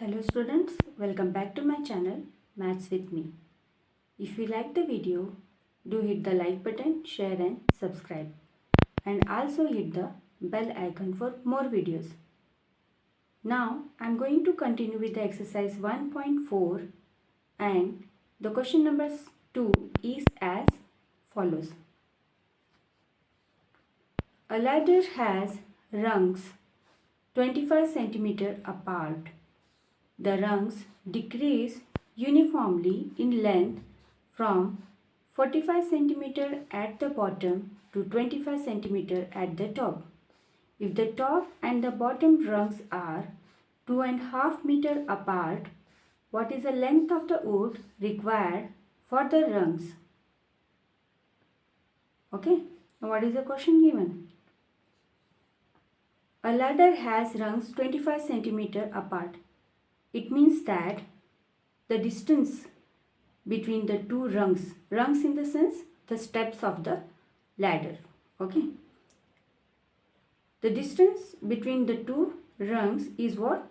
Hello students, welcome back to my channel Maths with me. If you like the video, do hit the like button, share and subscribe. And also hit the bell icon for more videos. Now I am going to continue with the exercise 1.4 and the question number 2 is as follows. A ladder has rungs 25 cm apart. The rungs decrease uniformly in length from 45 cm at the bottom to 25 cm at the top. If the top and the bottom rungs are 2.5 meter apart, what is the length of the wood required for the rungs? Okay, now what is the question given? A ladder has rungs 25 cm apart. It means that the distance between the two rungs in the sense the steps of the ladder, okay. The distance between the two rungs is what?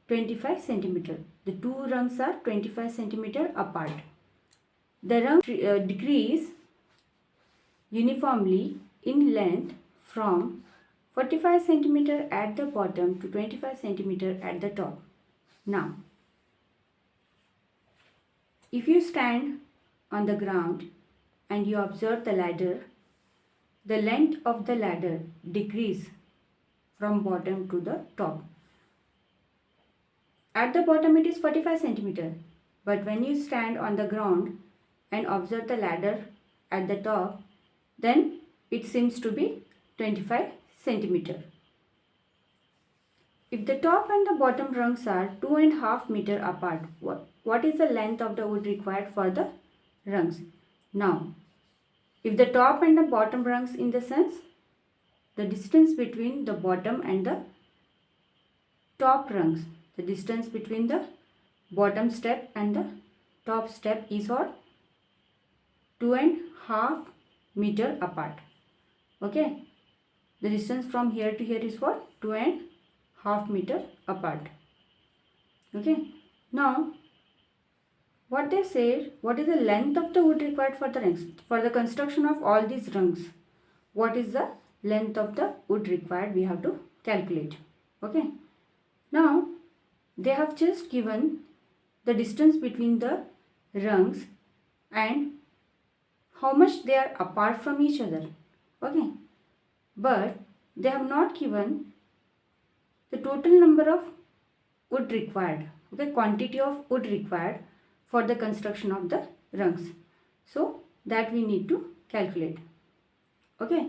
25 cm. The two rungs are 25 cm apart. The rungs decrease uniformly in length from 45 cm at the bottom to 25 cm at the top. Now, if you stand on the ground and you observe the ladder, the length of the ladder decrease from bottom to the top. At the bottom it is 45 cm, but when you stand on the ground and observe the ladder at the top, then it seems to be 25 cm. If the top and the bottom rungs are 2.5 meter apart, what is the length of the wood required for the rungs? Now, if the top and the bottom rungs in the sense, the distance between the bottom and the top rungs, the distance between the bottom step and the top step is what? 2.5 meter apart. Okay, the distance from here to here is what? 2.5 meter apart. Okay, now what they say, what is the length of the wood required for the rungs? For the construction of all these rungs, what is the length of the wood required? We have to calculate. Okay, now they have just given the distance between the rungs and how much they are apart from each other. Okay, but they have not given the total number of wood required, okay, quantity of wood required for the construction of the rungs. So that we need to calculate. Okay,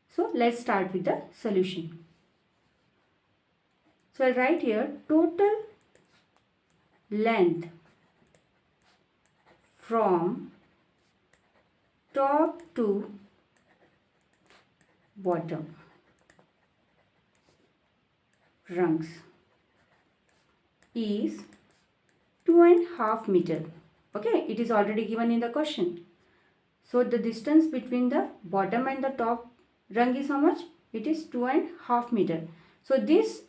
so let's start with the solution. So I'll write here total length from top to bottom rungs is 2.5 meter. Okay, it is already given in the question. So the distance between the bottom and the top rung is how much? It is 2.5 meter. So this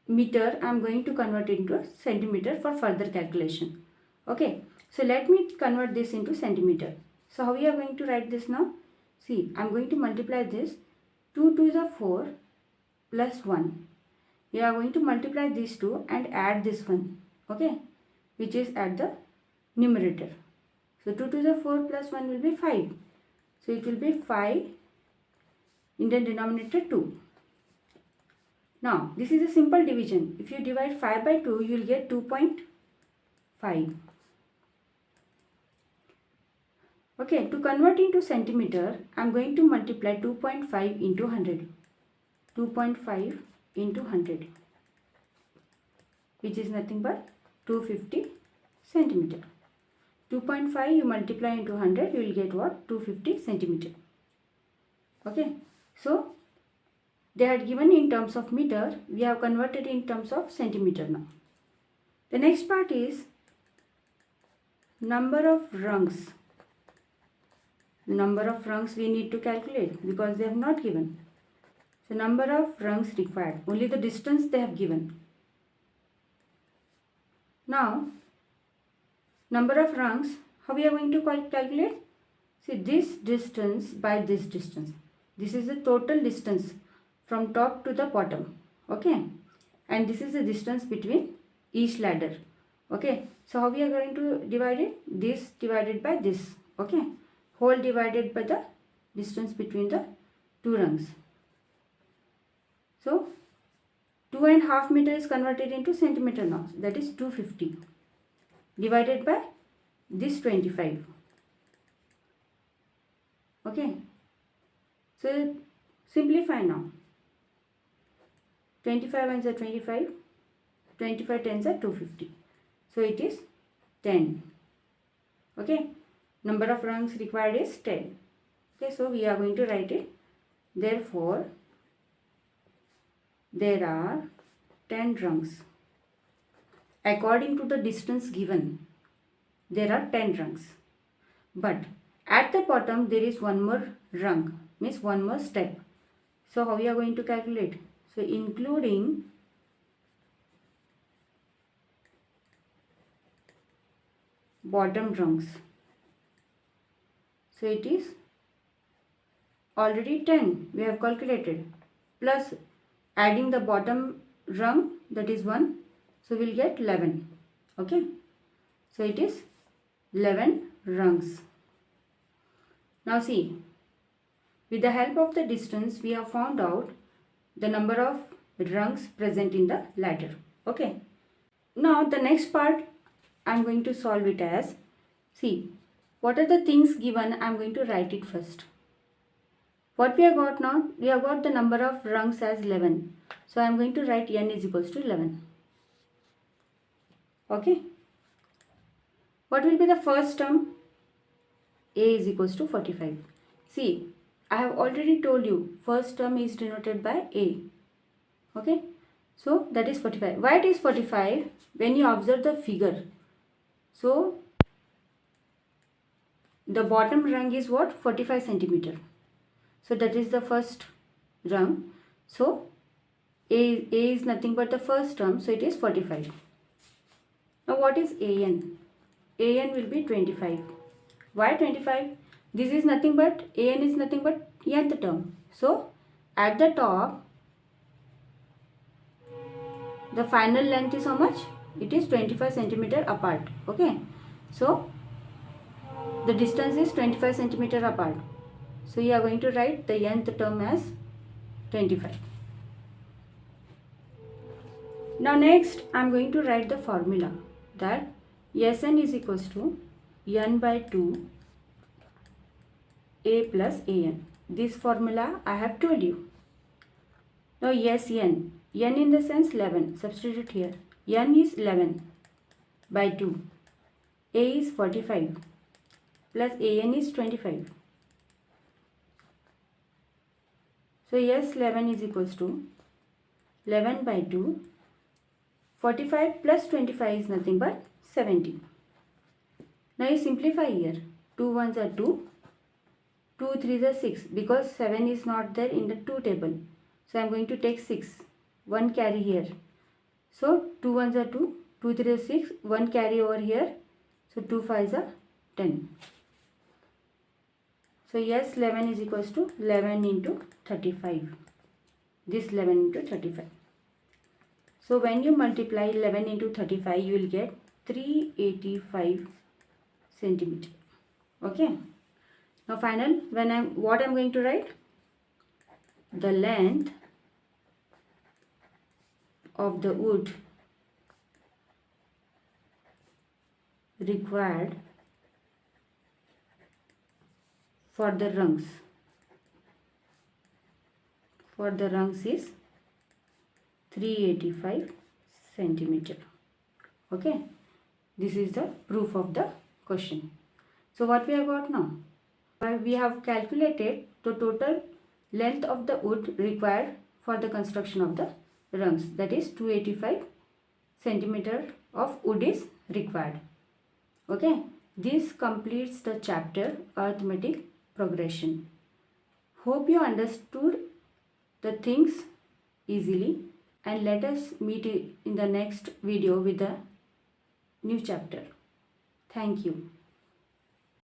meter I am going to convert into centimeter for further calculation. Okay, so let me convert this into centimeter. So how we are going to write this now? See, I am going to multiply this. 2 2 is 4 plus 1. We are going to multiply these two and add this one. Okay, which is at the numerator. So 2 to the 4 plus 1 will be 5. So it will be 5 in the denominator 2. Now this is a simple division. If you divide 5 by 2, you will get 2.5. Okay, to convert into centimeter, I am going to multiply 2.5 into 100. 2.5 into 100, which is nothing but 250 centimeter. 2.5 you multiply into 100, you will get what? 250 centimeter. Okay, so they had given in terms of meter, we have converted in terms of centimeter now. The next part is number of rungs. Number of rungs we need to calculate because they have not given. So number of rungs required, only the distance they have given. Now number of rungs, how we are going to calculate? See, this distance by this distance, this is the total distance from top to the bottom, okay, and this is the distance between each ladder, okay. So how we are going to divide it? This divided by this, okay, whole divided by the distance between the two rungs. So 2.5 meter is converted into centimeter now, that is 250 divided by this 25, okay. So simplify now. 25 ones are 25, 25 tens are 250, so it is 10, okay. Number of rungs required is 10, okay. So we are going to write it. Therefore there are 10 rungs. According to the distance given, there are 10 rungs, but at the bottom there is one more rung, means one more step. So how we are going to calculate? So including bottom rungs, so it is already 10 we have calculated, plus adding the bottom rung, that is 1, so we'll get 11, okay. So it is 11 rungs. Now see, with the help of the distance we have found out the number of rungs present in the ladder, okay. Now the next part I am going to solve it as, see, what are the things given? I am going to write it first. What we have got now? We have got the number of rungs as 11. So I am going to write n is equals to 11. Okay. What will be the first term? A is equals to 45. See, I have already told you first term is denoted by A. Okay. So that is 45. Why it is 45? When you observe the figure. So the bottom rung is what? 45 centimeter. So that is the first rung. So A is nothing but the first term. So it is 45. Now what is AN? AN will be 25. Why 25? This is nothing but, AN is nothing but nth term. So at the top, the final length is how much? It is 25 centimeter apart. Okay. So the distance is 25 centimeter apart. So you are going to write the nth term as 25. Now next I am going to write the formula that Sn is equals to n by 2 A plus An. This formula I have told you. Now Sn, n in the sense 11, substitute here. N is 11 by 2. A is 45 plus An is 25. So S11 is equals to 11 by 2. 45 plus 25 is nothing but 70. Now you simplify here. 2 ones are 2. 2 3s are 6. Because 7 is not there in the 2 table. So I am going to take 6. 1 carry here. So 2 ones are 2. 2 3s are 6. 1 carry over here. So 2 5s are 10. So S11 is equals to 11 into 35. This 11 into 35. So when you multiply 11 into 35, you will get 385 centimeter. Okay. Now final, what I'm going to write? The length of the wood required for the rungs is 385 centimeter. Okay, this is the proof of the question. So what we have got now? We have calculated the total length of the wood required for the construction of the rungs, that is 285 centimeter of wood is required. Okay, this completes the chapter arithmetic progression. Hope you understood the things easily, and let us meet in the next video with the new chapter. Thank you.